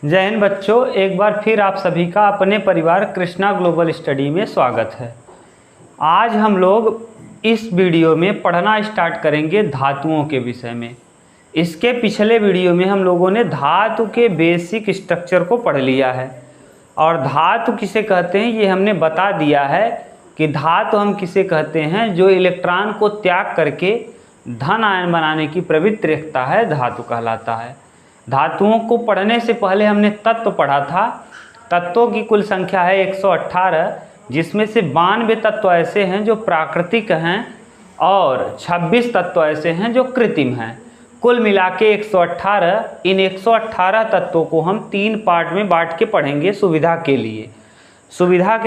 जय हिंद बच्चों, एक बार फिर आप सभी का अपने परिवार कृष्णा ग्लोबल स्टडी में स्वागत है। आज हम लोग इस वीडियो में पढ़ना स्टार्ट करेंगे धातुओं के विषय में। इसके पिछले वीडियो में हम लोगों ने धातु के बेसिक स्ट्रक्चर को पढ़ लिया है और धातु किसे कहते हैं ये हमने बता दिया है कि धातु हम किसे कहते हैं जो इलेक्ट्रॉन को त्याग करके धन आयन बनाने की प्रवृत्ति रखता है, धातु कहलाता है। धातुओं को पढ़ने से पहले हमने तत्व पढ़ा था। तत्वों की कुल संख्या है 118, जिसमें से 92 तत्व ऐसे हैं जो प्राकृतिक हैं और 26 तत्व ऐसे हैं जो कृत्रिम हैं। कुल मिला के 118। इन 118 तत्वों को हम 3 पार्ट में बांट के पढ़ेंगे सुविधा के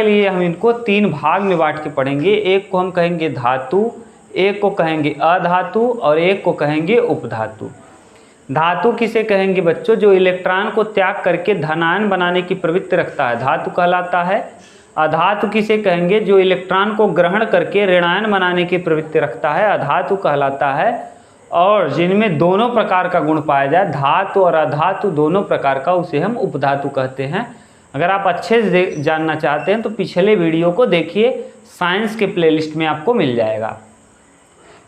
लिए। हम इनको 3 भाग में बांट के पढ़ेंगे। एक को हम कहेंगे धातु, एक को कहेंगे अधातु और एक को कहेंगे उपधातु। धातु किसे कहेंगे बच्चों? जो इलेक्ट्रॉन को त्याग करके धनायन बनाने की प्रवृत्ति रखता है, धातु कहलाता है। अधातु किसे कहेंगे? जो इलेक्ट्रॉन को ग्रहण करके ऋणायन बनाने की प्रवृत्ति रखता है, अधातु कहलाता है। और जिनमें दोनों प्रकार का गुण पाया जाए, धातु और अधातु दोनों प्रकार का, उसे हम उपधातु कहते हैं। अगर आप अच्छे से जानना चाहते हैं तो पिछले वीडियो को देखिए, साइंस के प्लेलिस्ट में आपको मिल जाएगा।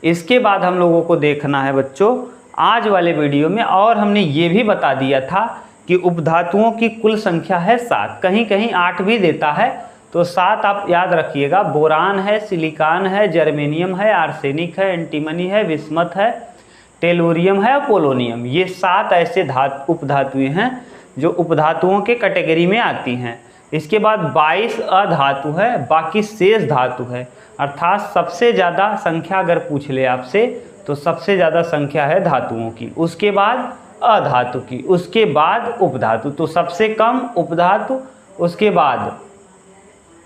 इसके बाद हम लोगों को देखना है बच्चों आज वाले वीडियो में, और हमने ये भी बता दिया था कि उपधातुओं की कुल संख्या है 7, कहीं कहीं 8 भी देता है, तो 7 आप याद रखिएगा। बोरान है, सिलिकॉन है, जर्मेनियम है, आर्सेनिक है, एंटीमनी है, विस्मत है, टेलुरियम है और पोलोनियम। ये 7 ऐसे उपधातुएं हैं जो उपधातुओं के कैटेगरी में आती हैं। इसके बाद 22 अधातु है, बाकी शेष धातु है। अर्थात सबसे ज़्यादा संख्या अगर पूछ ले आपसे तो सबसे ज़्यादा संख्या है धातुओं की, उसके बाद अधातु की, उसके बाद उपधातु। तो सबसे कम उपधातु, उसके बाद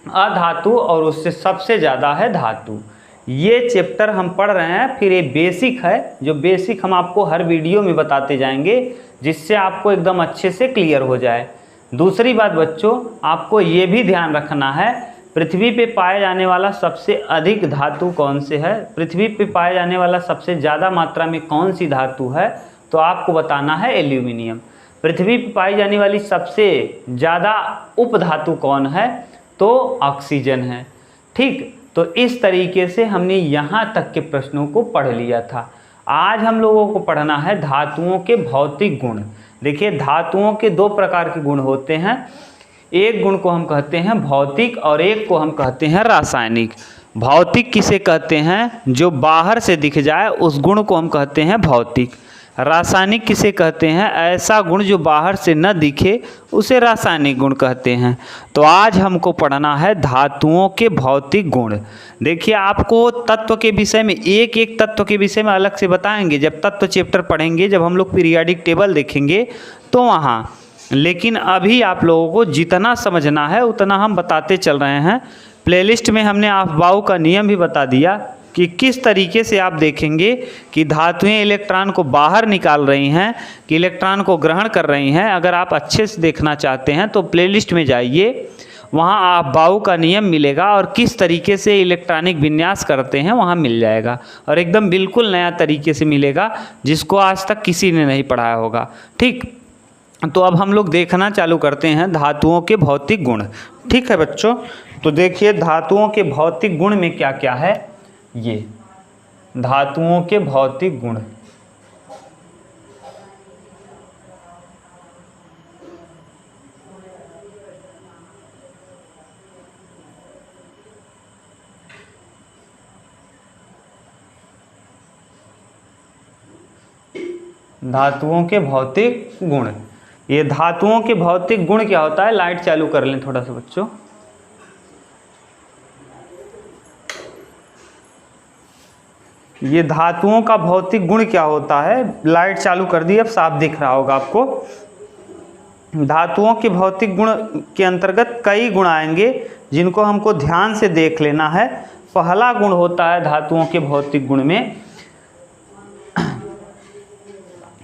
अधातु और उससे सबसे ज़्यादा है धातु। ये चैप्टर हम पढ़ रहे हैं। फिर ये बेसिक है, जो बेसिक हम आपको हर वीडियो में बताते जाएंगे जिससे आपको एकदम अच्छे से क्लियर हो जाए। दूसरी बात बच्चों, आपको ये भी ध्यान रखना है, पृथ्वी पे पाया जाने वाला सबसे अधिक धातु कौन से है, पृथ्वी पे पाया जाने वाला सबसे ज़्यादा मात्रा में कौन सी धातु है, तो आपको बताना है एल्यूमिनियम। पृथ्वी पे पाई जाने वाली सबसे ज़्यादा उपधातु कौन है, तो ऑक्सीजन है। ठीक, तो इस तरीके से हमने यहाँ तक के प्रश्नों को पढ़ लिया था। आज हम लोगों को पढ़ना है धातुओं के भौतिक गुण। देखिए, धातुओं के 2 प्रकार के गुण होते हैं। एक गुण को हम कहते हैं भौतिक और एक को हम कहते हैं रासायनिक। भौतिक किसे कहते हैं? जो बाहर से दिख जाए उस गुण को हम कहते हैं भौतिक। रासायनिक किसे कहते हैं? ऐसा गुण जो बाहर से न दिखे उसे रासायनिक गुण कहते हैं। तो आज हमको पढ़ना है धातुओं के भौतिक गुण। देखिए, आपको तत्व के विषय में एक एक तत्व के विषय में अलग से बताएंगे जब तत्व चैप्टर पढ़ेंगे, जब हम लोग पीरियाडिक टेबल देखेंगे तो वहाँ। लेकिन अभी आप लोगों को जितना समझना है उतना हम बताते चल रहे हैं। प्लेलिस्ट में हमने अफबाऊ का नियम भी बता दिया कि किस तरीके से आप देखेंगे कि धातुएं इलेक्ट्रॉन को बाहर निकाल रही हैं कि इलेक्ट्रॉन को ग्रहण कर रही हैं। अगर आप अच्छे से देखना चाहते हैं तो प्लेलिस्ट में जाइए, वहाँ अफबाऊ का नियम मिलेगा और किस तरीके से इलेक्ट्रॉनिक विन्यास करते हैं वहाँ मिल जाएगा, और एकदम बिल्कुल नया तरीके से मिलेगा जिसको आज तक किसी ने नहीं पढ़ाया होगा। ठीक, तो अब हम लोग देखना चालू करते हैं धातुओं के भौतिक गुण। ठीक है बच्चों, तो देखिए धातुओं के भौतिक गुण में क्या क्या है। ये धातुओं के भौतिक गुण, धातुओं के भौतिक गुण। ये धातुओं के भौतिक गुण क्या होता है? लाइट चालू कर लें थोड़ा सा बच्चों। ये धातुओं का भौतिक गुण क्या होता है? लाइट चालू कर दी, अब साफ दिख रहा होगा आपको। धातुओं के भौतिक गुण के अंतर्गत कई गुण आएंगे जिनको हमको ध्यान से देख लेना है। पहला गुण होता है धातुओं के भौतिक गुण में,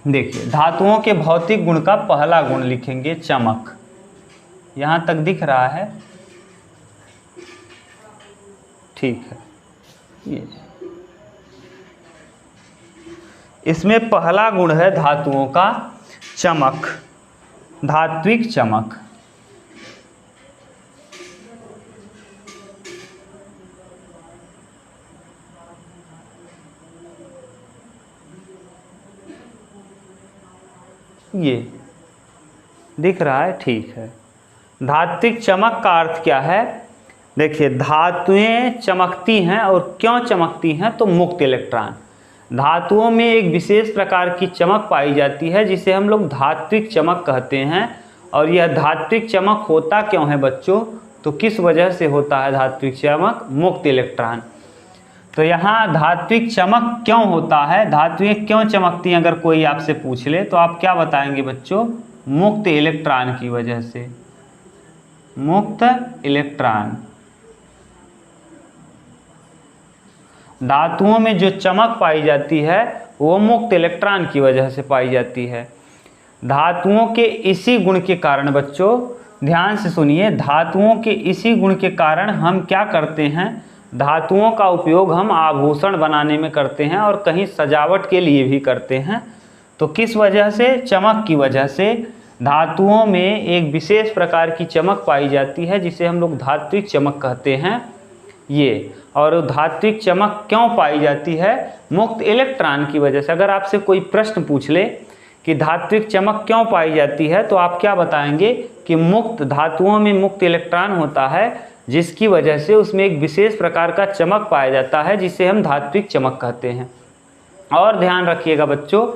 देखिए धातुओं के भौतिक गुण का पहला गुण लिखेंगे चमक। यहाँ तक दिख रहा है? ठीक है, ये इसमें पहला गुण है धातुओं का चमक। धात्विक चमक। ये दिख रहा है, ठीक है। धात्विक चमक का अर्थ क्या है? देखिए, धातुएं चमकती हैं, और क्यों चमकती हैं? तो मुक्त इलेक्ट्रॉन। धातुओं में एक विशेष प्रकार की चमक पाई जाती है जिसे हम लोग धात्विक चमक कहते हैं। और यह धात्विक चमक होता क्यों है बच्चों? तो किस वजह से होता है धात्विक चमक? मुक्त इलेक्ट्रॉन। तो यहाँ धात्विक चमक क्यों होता है, धातुएं क्यों चमकती हैं, अगर कोई आपसे पूछ ले तो आप क्या बताएंगे बच्चों? मुक्त इलेक्ट्रॉन की वजह से। मुक्त इलेक्ट्रॉन। धातुओं में जो चमक पाई जाती है वो मुक्त इलेक्ट्रॉन की वजह से पाई जाती है। धातुओं के इसी गुण के कारण बच्चों, ध्यान से सुनिए, धातुओं के इसी गुण के कारण हम क्या करते हैं? धातुओं का उपयोग हम आभूषण बनाने में करते हैं और कहीं सजावट के लिए भी करते हैं। तो किस वजह से? चमक की वजह से। धातुओं में एक विशेष प्रकार की चमक पाई जाती है जिसे हम लोग धात्विक चमक कहते हैं। ये, और धात्विक चमक क्यों पाई जाती है? मुक्त इलेक्ट्रॉन की वजह से। अगर आपसे कोई प्रश्न पूछ ले कि धात्विक चमक क्यों पाई जाती है, तो आप क्या बताएंगे? कि मुक्त धातुओं में मुक्त इलेक्ट्रॉन होता है जिसकी वजह से उसमें एक विशेष प्रकार का चमक पाया जाता है जिसे हम धात्विक चमक कहते हैं। और ध्यान रखिएगा बच्चों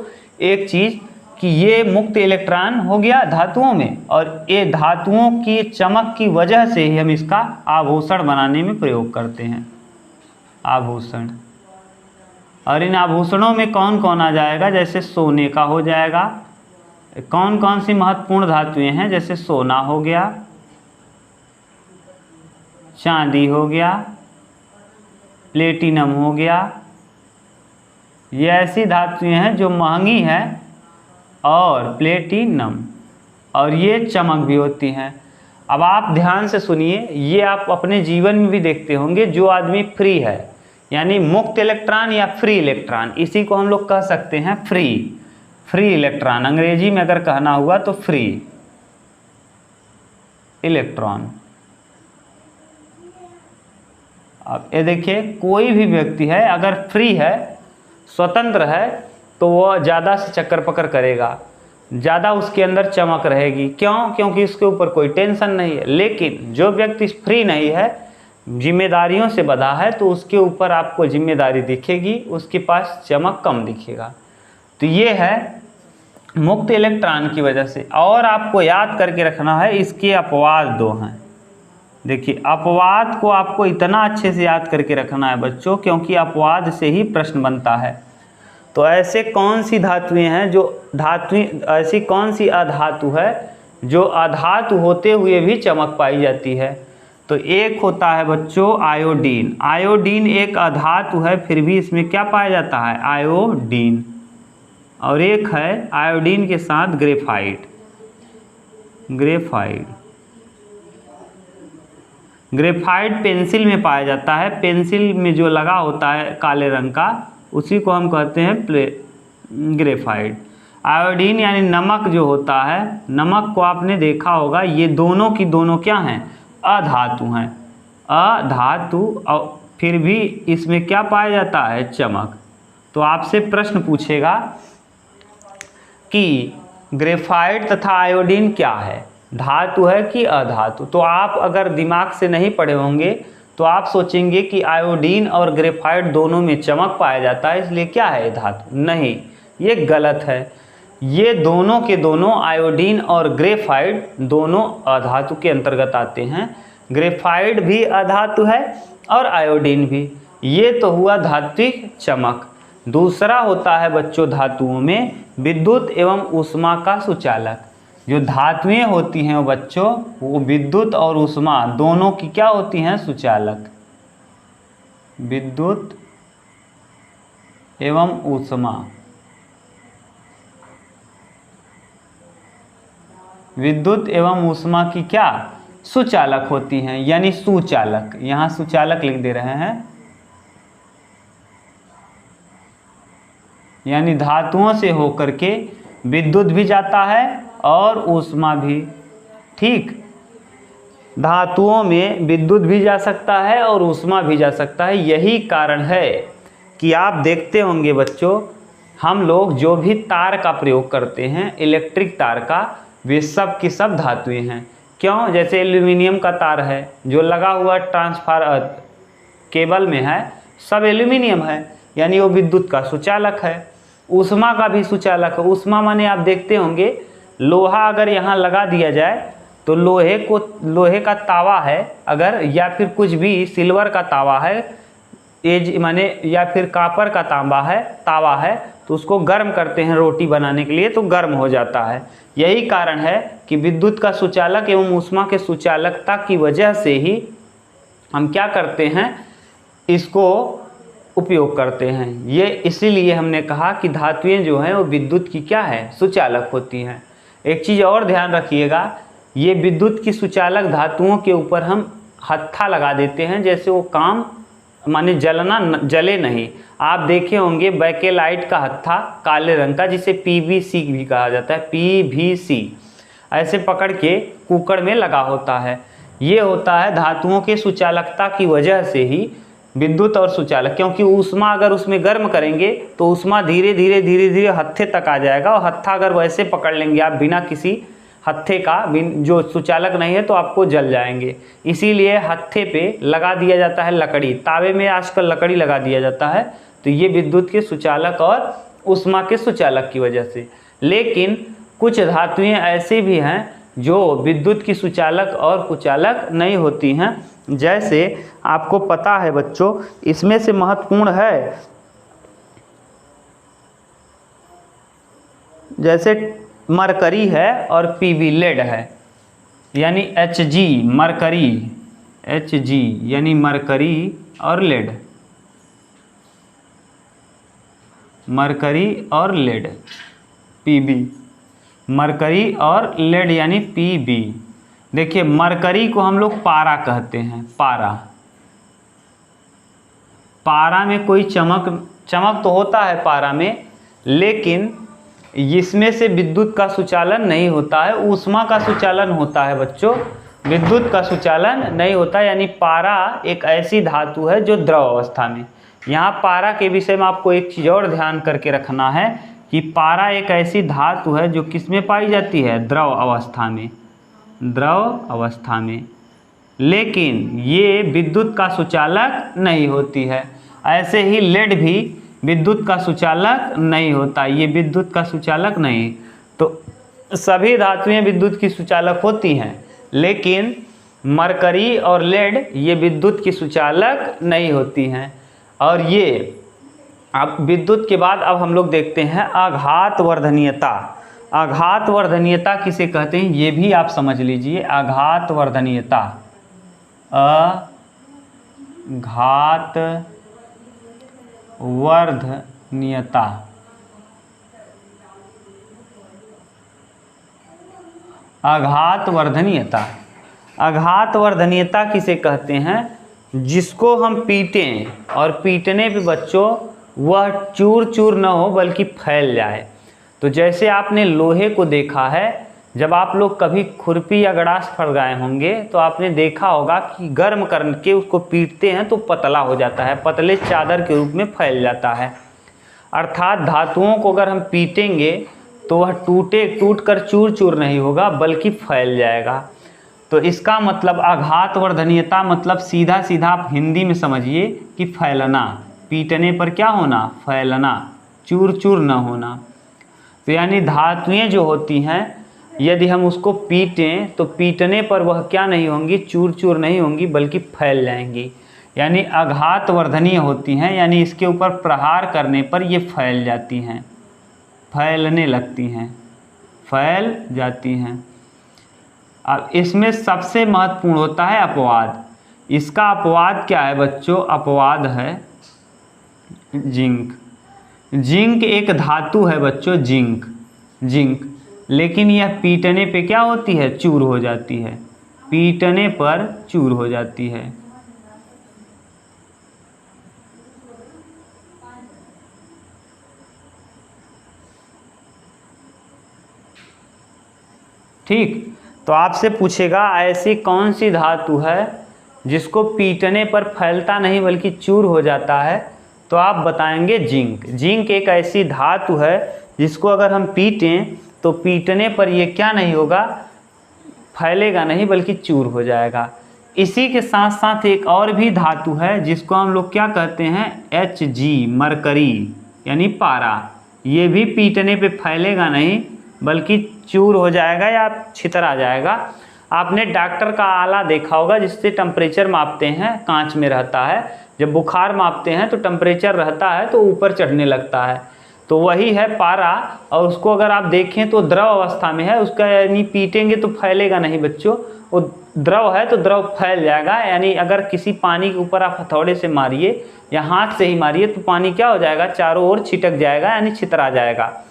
एक चीज़, कि ये मुक्त इलेक्ट्रॉन हो गया धातुओं में, और ये धातुओं की चमक की वजह से ही हम इसका आभूषण बनाने में प्रयोग करते हैं। आभूषण। और इन आभूषणों में कौन कौन आ जाएगा? जैसे सोने का हो जाएगा। कौन कौन सी महत्वपूर्ण धातुएं हैं? जैसे सोना हो गया, चांदी हो गया, प्लेटिनम हो गया। ये ऐसी धातुएं हैं जो महंगी हैं, और प्लेटिनम, और ये चमक भी होती हैं। अब आप ध्यान से सुनिए, ये आप अपने जीवन में भी देखते होंगे। जो आदमी फ्री है, यानी मुक्त इलेक्ट्रॉन या फ्री इलेक्ट्रॉन, इसी को हम लोग कह सकते हैं फ्री इलेक्ट्रॉन। अंग्रेजी में अगर कहना हुआ तो फ्री इलेक्ट्रॉन। अब ये देखिए, कोई भी व्यक्ति है अगर फ्री है, स्वतंत्र है, तो वह ज़्यादा से चक्कर पकड़ करेगा, ज़्यादा उसके अंदर चमक रहेगी। क्यों? क्योंकि उसके ऊपर कोई टेंशन नहीं है। लेकिन जो व्यक्ति फ्री नहीं है, जिम्मेदारियों से बंधा है, तो उसके ऊपर आपको जिम्मेदारी दिखेगी, उसके पास चमक कम दिखेगा। तो ये है मुक्त इलेक्ट्रॉन की वजह से। और आपको याद करके रखना है, इसके अपवाद दो हैं। देखिए, अपवाद को आपको इतना अच्छे से याद करके रखना है बच्चों, क्योंकि अपवाद से ही प्रश्न बनता है। तो ऐसे कौन सी धातुएं हैं जो ऐसी कौन सी अधातु है जो अधातु होते हुए भी चमक पाई जाती है? तो एक होता है बच्चों आयोडीन। आयोडीन एक अधातु है, फिर भी इसमें क्या पाया जाता है? आयोडीन। और एक है आयोडीन के साथ ग्रेफाइट। ग्रेफाइट पेंसिल में पाया जाता है। पेंसिल में जो लगा होता है काले रंग का, उसी को हम कहते हैं ग्रेफाइट। आयोडीन यानी नमक जो होता है, नमक को आपने देखा होगा, ये दोनों की दोनों क्या हैं? अधातु हैं। अधातु, और फिर भी इसमें क्या पाया जाता है? चमक। तो आपसे प्रश्न पूछेगा कि ग्रेफाइट तथा आयोडीन क्या है, धातु है कि अधातु? तो आप अगर दिमाग से नहीं पढ़े होंगे तो आप सोचेंगे कि आयोडीन और ग्रेफाइट दोनों में चमक पाया जाता है, इसलिए क्या है? धातु। नहीं, ये गलत है। ये दोनों के दोनों, आयोडीन और ग्रेफाइट दोनों अधातु के अंतर्गत आते हैं। ग्रेफाइट भी अधातु है और आयोडीन भी। ये तो हुआ धात्विक चमक। दूसरा होता है बच्चों धातुओं में विद्युत एवं ऊष्मा का सुचालक। जो धातुएं होती हैं बच्चों, वो विद्युत और ऊष्मा दोनों की क्या होती हैं? सुचालक। विद्युत एवं ऊष्मा, विद्युत एवं ऊष्मा की क्या? सुचालक होती हैं, यानी सुचालक। यहाँ सुचालक लिख दे रहे हैं, यानी धातुओं से होकर के विद्युत भी जाता है और ऊष्मा भी। ठीक, धातुओं में विद्युत भी जा सकता है और ऊष्मा भी जा सकता है। यही कारण है कि आप देखते होंगे बच्चों, हम लोग जो भी तार का प्रयोग करते हैं, इलेक्ट्रिक तार का, वे सब की सब धातुएं हैं। क्यों? जैसे एल्यूमिनियम का तार है जो लगा हुआ ट्रांसफार्मर केबल में है, सब एल्यूमिनियम है, यानी वो विद्युत का सुचालक है। ऊष्मा का भी सुचालक है। ऊष्मा माने आप देखते होंगे, लोहा अगर यहाँ लगा दिया जाए तो लोहे का तावा है अगर, या फिर कुछ भी सिल्वर का तावा है, एज माने, या फिर कापर का तावा है, तो उसको गर्म करते हैं रोटी बनाने के लिए, तो गर्म हो जाता है। यही कारण है कि विद्युत का सुचालक एवं ऊष्मा के सुचालकता की वजह से ही हम क्या करते हैं, इसको उपयोग करते हैं। ये इसीलिए हमने कहा कि धातुएं जो हैं वो विद्युत की क्या है, सुचालक होती हैं। एक चीज़ और ध्यान रखिएगा, ये विद्युत की सुचालक धातुओं के ऊपर हम हत्था लगा देते हैं, जैसे वो काम माने जले नहीं। आप देखे होंगे बैकेलाइट का हत्था काले रंग का, जिसे पीवीसी भी कहा जाता है, पीवीसी, ऐसे पकड़ के कुकर में लगा होता है। ये होता है धातुओं के सुचालकता की वजह से ही विद्युत और सुचालक, क्योंकि ऊष्मा अगर उसमें गर्म करेंगे तो ऊष्मा धीरे धीरे हत्थे तक आ जाएगा, और हत्था अगर वैसे पकड़ लेंगे आप बिना किसी हत्थे का, जो सुचालक नहीं है, तो आपको जल जाएंगे। इसीलिए हत्थे पे लगा दिया जाता है लकड़ी, तावे में आजकल लकड़ी लगा दिया जाता है, तो ये विद्युत के सुचालक और ऊष्मा के सुचालक की वजह से। लेकिन कुछ धातुएं ऐसी भी हैं जो विद्युत की सुचालक और कुचालक नहीं होती हैं। जैसे आपको पता है बच्चों, इसमें से महत्वपूर्ण है, जैसे मरकरी है और पीबी लेड है, यानी Hg मरकरी, Hg यानी मरकरी और लेड, मरकरी और लेड, पीबी, मरकरी और लेड यानी पीबी। देखिए, मरकरी को हम लोग पारा कहते हैं, पारा। पारा में कोई चमक तो होता है पारा में, लेकिन इसमें से विद्युत का सुचालन नहीं होता है, ऊष्मा का सुचालन होता है बच्चों, विद्युत का सुचालन नहीं होता। यानी पारा एक ऐसी धातु है जो द्रव अवस्था में। यहाँ पारा के विषय में आपको एक चीज़ और ध्यान करके रखना है कि पारा एक ऐसी धातु है जो किस में पाई जाती है, द्रव अवस्था में, द्रव अवस्था में, लेकिन ये विद्युत का सुचालक नहीं होती है। ऐसे ही लेड भी विद्युत का सुचालक नहीं होता, ये विद्युत का सुचालक नहीं। तो सभी धातुएं विद्युत की सुचालक होती हैं, लेकिन मरकरी और लेड ये विद्युत की सुचालक नहीं होती हैं। और ये अब विद्युत के बाद अब हम लोग देखते हैं आघात वर्धनीयता। आघात वर्धनीयता किसे कहते हैं, ये भी आप समझ लीजिए। आघात वर्धनीयता, आघात वर्धनीयता, आघात वर्धनीयता, आघात वर्धनीयता किसे कहते हैं, जिसको हम पीटें और पीटने पे बच्चों वह चूर चूर न हो बल्कि फैल जाए। तो जैसे आपने लोहे को देखा है, जब आप लोग कभी खुरपी या गड़ास फड़गाए होंगे तो आपने देखा होगा कि गर्म करके उसको पीटते हैं तो पतला हो जाता है, पतले चादर के रूप में फैल जाता है। अर्थात धातुओं को अगर हम पीटेंगे तो वह टूट कर चूर चूर नहीं होगा बल्कि फैल जाएगा। तो इसका मतलब आघात वर्धनीयता मतलब सीधा सीधा आप हिंदी में समझिए कि फैलना, पीटने पर क्या होना, फैलना, चूर चूर न होना। तो यानी धातुएं जो होती हैं यदि हम उसको पीटें तो पीटने पर वह क्या नहीं होंगी, चूर चूर नहीं होंगी बल्कि फैल जाएंगी, यानी आघात वर्धनीय होती हैं, यानी इसके ऊपर प्रहार करने पर ये फैल जाती हैं, फैलने लगती हैं, फैल जाती हैं। अब इसमें सबसे महत्वपूर्ण होता है अपवाद। इसका अपवाद क्या है बच्चों, अपवाद है जिंक। जिंक एक धातु है बच्चों, जिंक, लेकिन यह पीटने पे क्या होती है, चूर हो जाती है, पीटने पर चूर हो जाती है। ठीक। तो आपसे पूछेगा ऐसी कौन सी धातु है जिसको पीटने पर फैलता नहीं बल्कि चूर हो जाता है, तो आप बताएंगे जिंक। जिंक एक ऐसी धातु है जिसको अगर हम पीटें तो पीटने पर ये क्या नहीं होगा, फैलेगा नहीं बल्कि चूर हो जाएगा। इसी के साथ साथ एक और भी धातु है जिसको हम लोग क्या कहते हैं, Hg, मरकरी यानी पारा। ये भी पीटने पे फैलेगा नहीं बल्कि चूर हो जाएगा या छितरा जाएगा। आपने डॉक्टर का आला देखा होगा जिससे टेम्परेचर मापते हैं, कांच में रहता है। जब बुखार मापते हैं तो टेम्परेचर रहता है तो ऊपर चढ़ने लगता है, तो वही है पारा। और उसको अगर आप देखें तो द्रव अवस्था में है, उसका यानी पीटेंगे तो फैलेगा नहीं बच्चों, वो द्रव है तो द्रव फैल जाएगा। यानी अगर किसी पानी के ऊपर आप हथौड़े से मारिए या हाथ से ही मारिए तो पानी क्या हो जाएगा, चारों ओर छिटक जाएगा यानी छितरा जाएगा।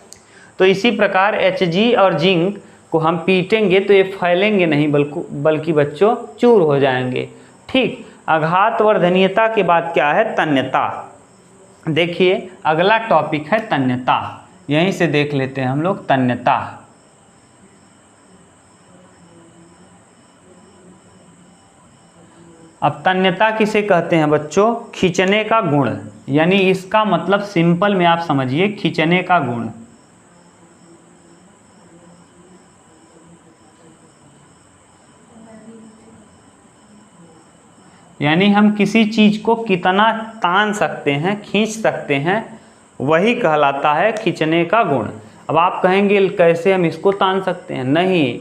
तो इसी प्रकार Hg और जिंक को हम पीटेंगे तो ये फैलेंगे नहीं बल्कि बच्चों चूर हो जाएंगे। ठीक। आघातवर्धनीयता के बाद क्या है, तन्यता। देखिए अगला टॉपिक है तन्यता, यहीं से देख लेते हैं हम लोग तन्यता। अब तन्यता किसे कहते हैं बच्चों, खींचने का गुण, यानी इसका मतलब सिंपल में आप समझिए खींचने का गुण। यानी हम किसी चीज को कितना तान सकते हैं, खींच सकते हैं, वही कहलाता है खींचने का गुण। अब आप कहेंगे कैसे हम इसको तान सकते हैं, नहीं,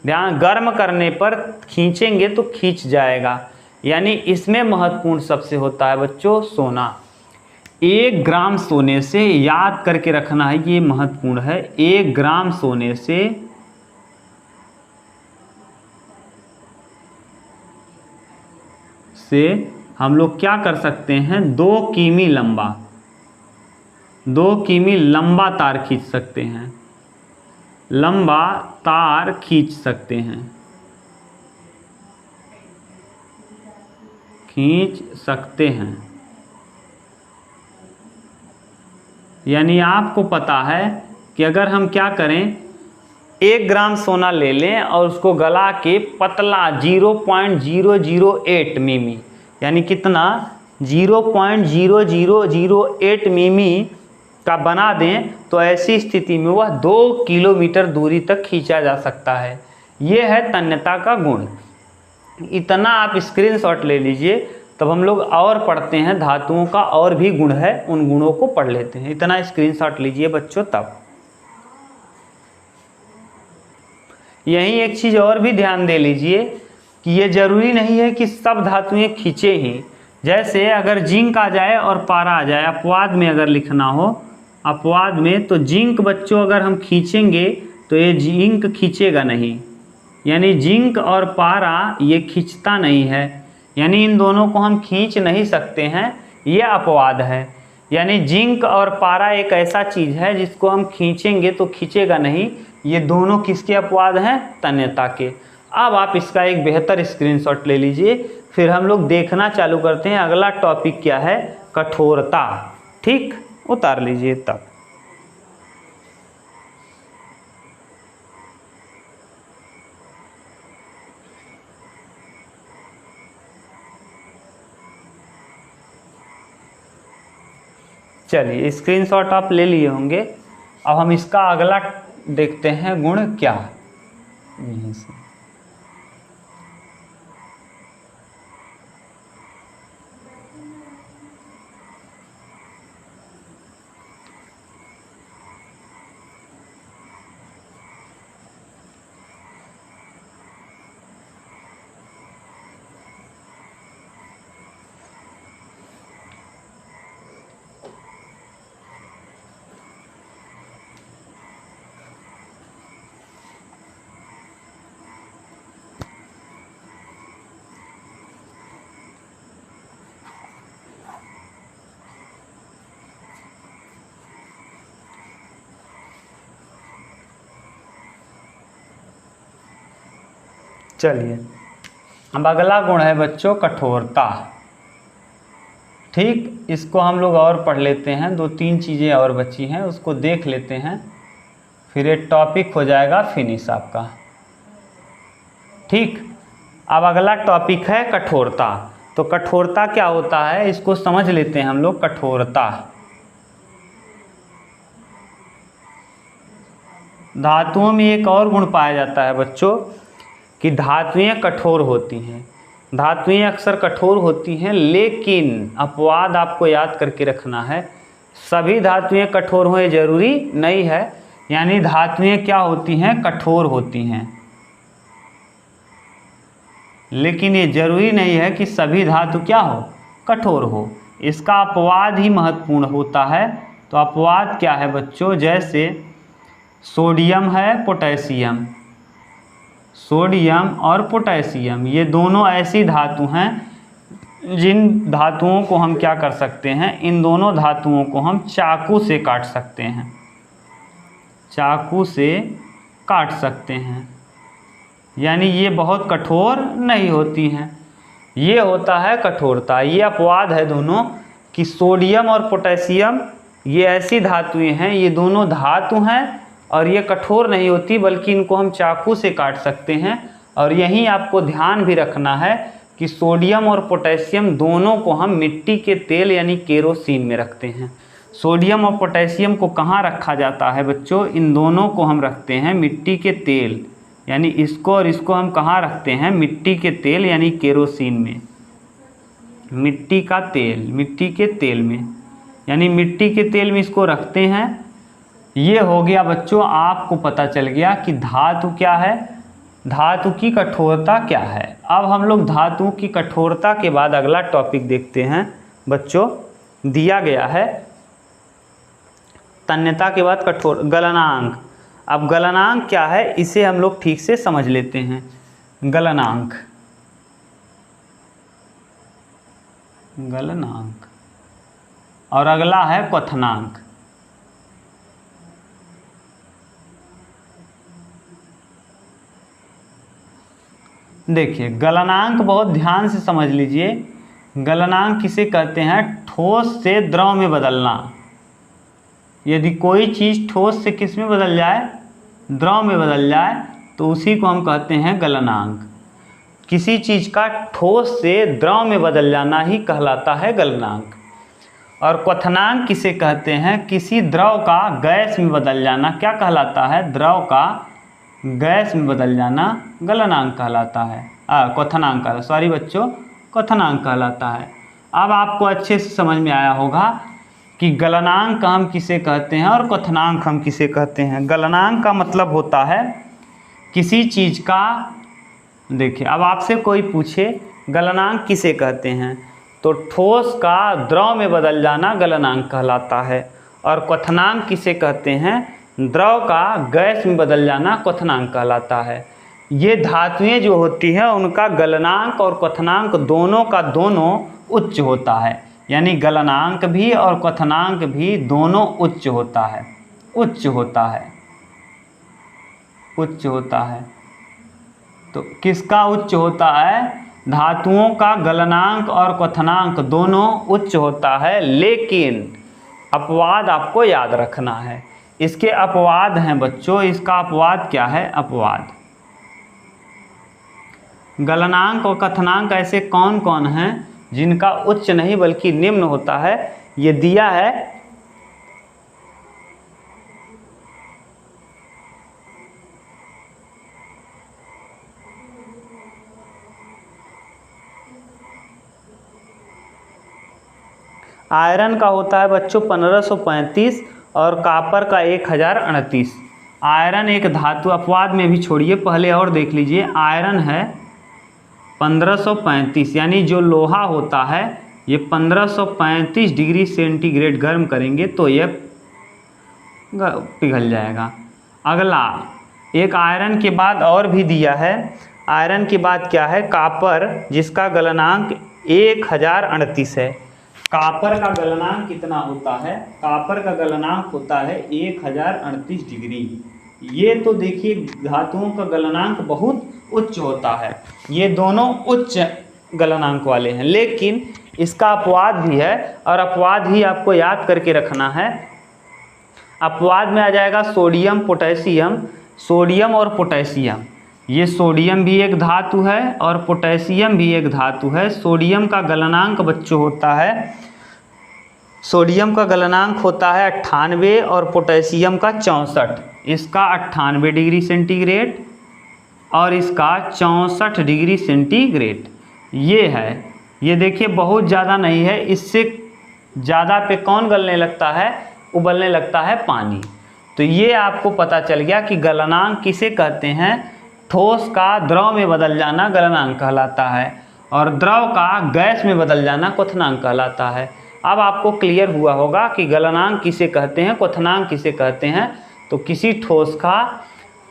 ध्यान, गर्म करने पर खींचेंगे तो खींच जाएगा। यानी इसमें महत्वपूर्ण सबसे होता है बच्चों सोना। 1 ग्राम सोने से, याद करके रखना है ये महत्वपूर्ण है, 1 ग्राम सोने से हम लोग क्या कर सकते हैं, 2 किमी लंबा तार खींच सकते हैं, लंबा तार खींच सकते हैं, यानी आपको पता है कि अगर हम क्या करें, 1 ग्राम सोना ले लें और उसको गला के पतला 0.008 मिमी, यानी कितना, 0.0008 मिमी का बना दें, तो ऐसी स्थिति में वह 2 किलोमीटर दूरी तक खींचा जा सकता है। यह है तन्यता का गुण। इतना आप स्क्रीनशॉट ले लीजिए, तब हम लोग और पढ़ते हैं धातुओं का और भी गुण है, उन गुणों को पढ़ लेते हैं। इतना स्क्रीनशॉट लीजिए बच्चों। तब यहीं एक चीज़ और भी ध्यान दे लीजिए कि ये जरूरी नहीं है कि सब धातुएं खींचे ही। जैसे अगर जिंक आ जाए और पारा आ जाए, अपवाद में अगर लिखना हो, अपवाद में, तो जिंक बच्चों अगर हम खींचेंगे तो ये जिंक खींचेगा नहीं, यानी जिंक और पारा ये खींचता नहीं है, यानी इन दोनों को हम खींच नहीं सकते हैं, ये अपवाद है। यानी जिंक और पारा एक ऐसा चीज़ है जिसको हम खींचेंगे तो खींचेगा नहीं, ये दोनों किसके अपवाद हैं, तन्यता के। अब आप इसका एक बेहतर स्क्रीनशॉट ले लीजिए, फिर हम लोग देखना चालू करते हैं अगला टॉपिक क्या है, कठोरता। ठीक, उतार लीजिए। तब चलिए स्क्रीनशॉट आप ले लिए होंगे। अब हम इसका अगला देखते हैं गुण क्या, यहीं से। चलिए अब अगला गुण है बच्चों कठोरता। ठीक, इसको हम लोग और पढ़ लेते हैं, 2-3 चीज़ें और बची हैं, उसको देख लेते हैं, फिर ये टॉपिक हो जाएगा फिनिश आपका। ठीक। अब अगला टॉपिक है कठोरता। तो कठोरता क्या होता है इसको समझ लेते हैं हम लोग। कठोरता, धातुओं में एक और गुण पाया जाता है बच्चों कि धातुएं कठोर होती हैं। धातुएं अक्सर कठोर होती हैं, लेकिन अपवाद आपको याद करके रखना है। सभी धातुएं कठोर हों ये जरूरी नहीं है, यानी धातुएं क्या होती हैं, कठोर होती हैं, लेकिन ये जरूरी नहीं है कि सभी धातु क्या हो, कठोर हो। इसका अपवाद ही महत्वपूर्ण होता है। तो अपवाद क्या है बच्चों, जैसे सोडियम है, पोटेशियम, सोडियम और पोटेशियम ये दोनों ऐसी धातु हैं जिन धातुओं को हम क्या कर सकते हैं, इन दोनों धातुओं को हम चाकू से काट सकते हैं, चाकू से काट सकते हैं, यानी ये बहुत कठोर नहीं होती हैं। ये होता है कठोरता। ये अपवाद है दोनों कि सोडियम और पोटेशियम ये ऐसी धातुएं हैं, ये दोनों धातु हैं और ये कठोर नहीं होती, बल्कि इनको हम चाकू से काट सकते हैं। और यहीं आपको ध्यान भी रखना है कि सोडियम और पोटेशियम दोनों को हम मिट्टी के तेल यानी केरोसिन में रखते हैं। सोडियम और पोटेशियम को कहाँ रखा जाता है बच्चों, इन दोनों को हम रखते हैं मिट्टी के तेल, यानी इसको और इसको हम कहाँ रखते हैं, मिट्टी के तेल यानी केरोसिन में, मिट्टी का तेल, मिट्टी के तेल में, यानी मिट्टी के तेल में इसको रखते हैं। ये हो गया बच्चों, आपको पता चल गया कि धातु क्या है, धातु की कठोरता क्या है। अब हम लोग धातु की कठोरता के बाद अगला टॉपिक देखते हैं बच्चों। दिया गया है तन्यता के बाद कठोर गलनांक। अब गलनांक क्या है इसे हम लोग ठीक से समझ लेते हैं। गलनांक, गलनांक और अगला है क्वथनांक। देखिए गलनांक बहुत ध्यान से समझ लीजिए। गलनांक किसे कहते हैं, ठोस से द्रव में बदलना। यदि कोई चीज़ ठोस से किस में बदल जाए, द्रव में बदल जाए, तो उसी को हम कहते हैं गलनांक। किसी चीज़ का ठोस से द्रव में बदल जाना ही कहलाता है गलनांक। और क्वथनांक किसे कहते हैं, किसी द्रव का गैस में बदल जाना क्या कहलाता है, द्रव का गैस में बदल जाना गलनांक कहलाता है, क्वथनांक कहलाता, सॉरी बच्चों, क्वथनांक कहलाता है। अब आपको अच्छे से समझ में आया होगा कि गलनांक हम किसे कहते हैं और क्वथनांक हम किसे कहते हैं। गलनांक का मतलब होता है किसी चीज़ का, देखिए अब आपसे कोई पूछे गलनांक किसे कहते हैं, तो ठोस का द्रव में बदल जाना गलनांक कहलाता है। और क्वथनांक किसे कहते हैं, द्रव का गैस में बदल जाना क्वथनांक कहलाता है। ये धातुएं जो होती हैं उनका गलनांक और क्वथनांक दोनों का दोनों उच्च होता है, यानी गलनांक भी और क्वथनांक भी दोनों उच्च होता है, उच्च होता है, उच्च होता है। तो किसका उच्च होता है, धातुओं का गलनांक और क्वथनांक दोनों उच्च होता है, लेकिन अपवाद आपको याद रखना है। इसके अपवाद हैं बच्चों, इसका अपवाद क्या है, अपवाद गलनांक और क्वथनांक ऐसे कौन कौन हैं जिनका उच्च नहीं बल्कि निम्न होता है, ये दिया है। आयरन का होता है बच्चों 1535 और कापर का 1038। आयरन एक धातु, अपवाद में भी छोड़िए, पहले और देख लीजिए। आयरन है 1535, यानी जो लोहा होता है ये 1535 डिग्री सेंटीग्रेड गर्म करेंगे तो ये पिघल जाएगा। अगला एक आयरन के बाद और भी दिया है। आयरन के बाद क्या है, कापर, जिसका गलनांक 1038 है। कापर का गलनांक कितना होता है, कापर का गलनांक होता है 1038 डिग्री। ये तो देखिए धातुओं का गलनांक बहुत उच्च होता है, ये दोनों उच्च गलनांक वाले हैं, लेकिन इसका अपवाद भी है और अपवाद ही आपको याद करके रखना है। अपवाद में आ जाएगा सोडियम, पोटेशियम, सोडियम और पोटेशियम। ये सोडियम भी एक धातु है और पोटेशियम भी एक धातु है। सोडियम का गलनांक बच्चों होता है, सोडियम का गलनांक होता है 98 और पोटेशियम का 64। इसका 98 डिग्री सेंटीग्रेड और इसका 64 डिग्री सेंटीग्रेड। ये है, ये देखिए बहुत ज़्यादा नहीं है, इससे ज़्यादा पे कौन गलने लगता है, उबलने लगता है पानी। तो ये आपको पता चल गया कि गलनांक किसे कहते हैं। ठोस का द्रव में बदल जाना गलनांक कहलाता है और द्रव का गैस में बदल जाना क्वथनांक कहलाता है। अब आपको क्लियर हुआ होगा कि गलनांक किसे कहते हैं, क्वथनांक किसे कहते हैं। तो किसी ठोस का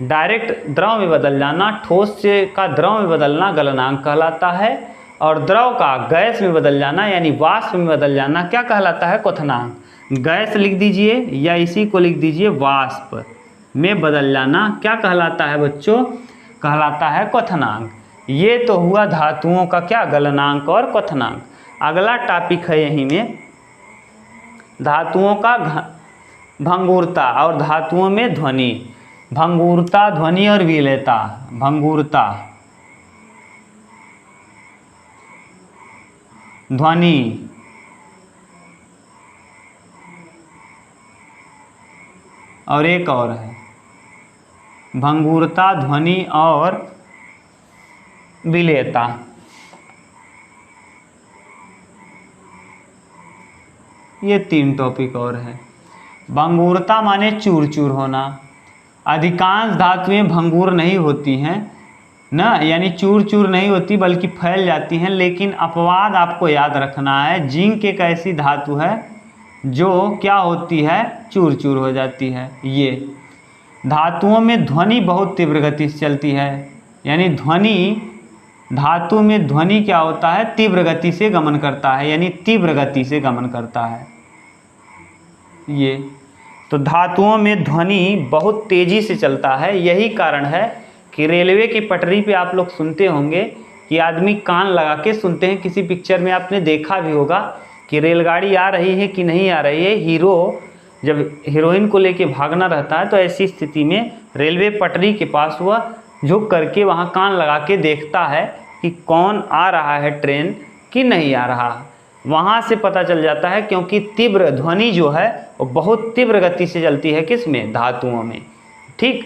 डायरेक्ट द्रव में बदल जाना, ठोस से का द्रव में बदलना गलनांक कहलाता है और द्रव का गैस में बदल जाना यानी वाष्प में बदल जाना क्या कहलाता है, क्वथनांक। गैस लिख दीजिए या इसी को लिख दीजिए, वाष्प में बदल जाना क्या कहलाता है बच्चों, कहलाता है क्वथनांक। ये तो हुआ धातुओं का क्या, गलनांक और क्वथनांक। अगला टॉपिक है यहीं में धातुओं का भंगुरता और धातुओं में ध्वनि। भंगुरता, ध्वनि और विलेयता। भंगुरता, ध्वनि और एक और है भंगुरता, ध्वनि और विलेयता। ये 3 टॉपिक और है। भंगुरता माने चूर चूर होना। अधिकांश धातुएं भंगुर नहीं होती हैं ना, यानी चूर चूर नहीं होती बल्कि फैल जाती हैं। लेकिन अपवाद आपको याद रखना है, जिंक एक ऐसी धातु है जो क्या होती है, चूर चूर हो जाती है। ये धातुओं में ध्वनि बहुत तीव्र गति से चलती है, यानी ध्वनि, धातु में ध्वनि क्या होता है, तीव्र गति से गमन करता है, यानी तीव्र गति से गमन करता है। ये तो धातुओं में ध्वनि बहुत तेजी से चलता है। यही कारण है कि रेलवे की पटरी पे आप लोग सुनते होंगे कि आदमी कान लगा के सुनते हैं। किसी पिक्चर में आपने देखा भी होगा कि रेलगाड़ी आ रही है कि नहीं आ रही है। हीरो जब हीरोइन को लेके भागना रहता है तो ऐसी स्थिति में रेलवे पटरी के पास वह झुक करके वहाँ कान लगा के देखता है कि कौन आ रहा है ट्रेन कि नहीं आ रहा। वहाँ से पता चल जाता है, क्योंकि तीव्र ध्वनि जो है वो बहुत तीव्र गति से चलती है, किस में, धातुओं में। ठीक,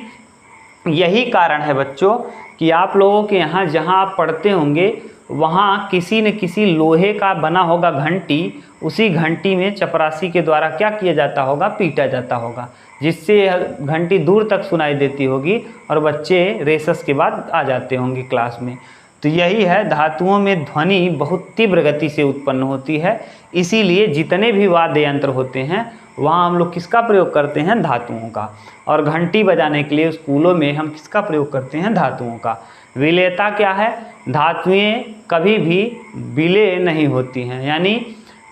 यही कारण है बच्चों कि आप लोगों के यहाँ जहाँ आप पढ़ते होंगे वहाँ किसी न किसी लोहे का बना होगा घंटी, उसी घंटी में चपरासी के द्वारा क्या किया जाता होगा, पीटा जाता होगा, जिससे घंटी दूर तक सुनाई देती होगी और बच्चे रेसस के बाद आ जाते होंगे क्लास में। तो यही है, धातुओं में ध्वनि बहुत तीव्र गति से उत्पन्न होती है। इसीलिए जितने भी वाद्य यंत्र होते हैं वहाँ हम लोग किसका प्रयोग करते हैं, धातुओं का। और घंटी बजाने के लिए स्कूलों में हम किसका प्रयोग करते हैं, धातुओं का। विलेयता क्या है, धातुएं कभी भी विलेय नहीं होती हैं, यानी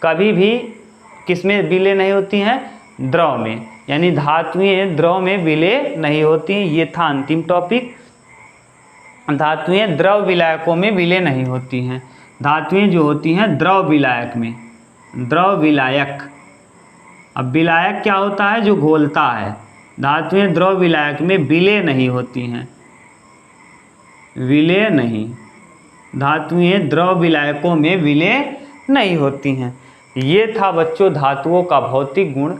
कभी भी किसमें विलेय नहीं होती हैं, द्रव में, यानी धातुएं द्रव में विलेय नहीं होती हैं। ये था अंतिम टॉपिक, धातुएं द्रव विलायकों में विलेय नहीं होती हैं। धातुएं जो होती हैं द्रव विलायक में, द्रव विलायक। अब विलायक क्या होता है, जो घोलता है। धातुएं द्रव विलायक में विलेय नहीं होती हैं, विलेय नहीं, धातुएं द्रव विलायकों में विलेय नहीं होती हैं। ये था बच्चों धातुओं का भौतिक गुण।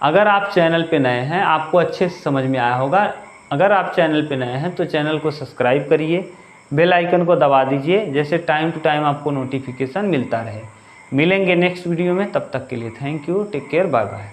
अगर आप चैनल पे नए हैं, आपको अच्छे से समझ में आया होगा। अगर आप चैनल पे नए हैं तो चैनल को सब्सक्राइब करिए, बेल आइकन को दबा दीजिए, जैसे टाइम टू टाइम आपको नोटिफिकेशन मिलता रहे। मिलेंगे नेक्स्ट वीडियो में, तब तक के लिए thank you, take care, bye bye.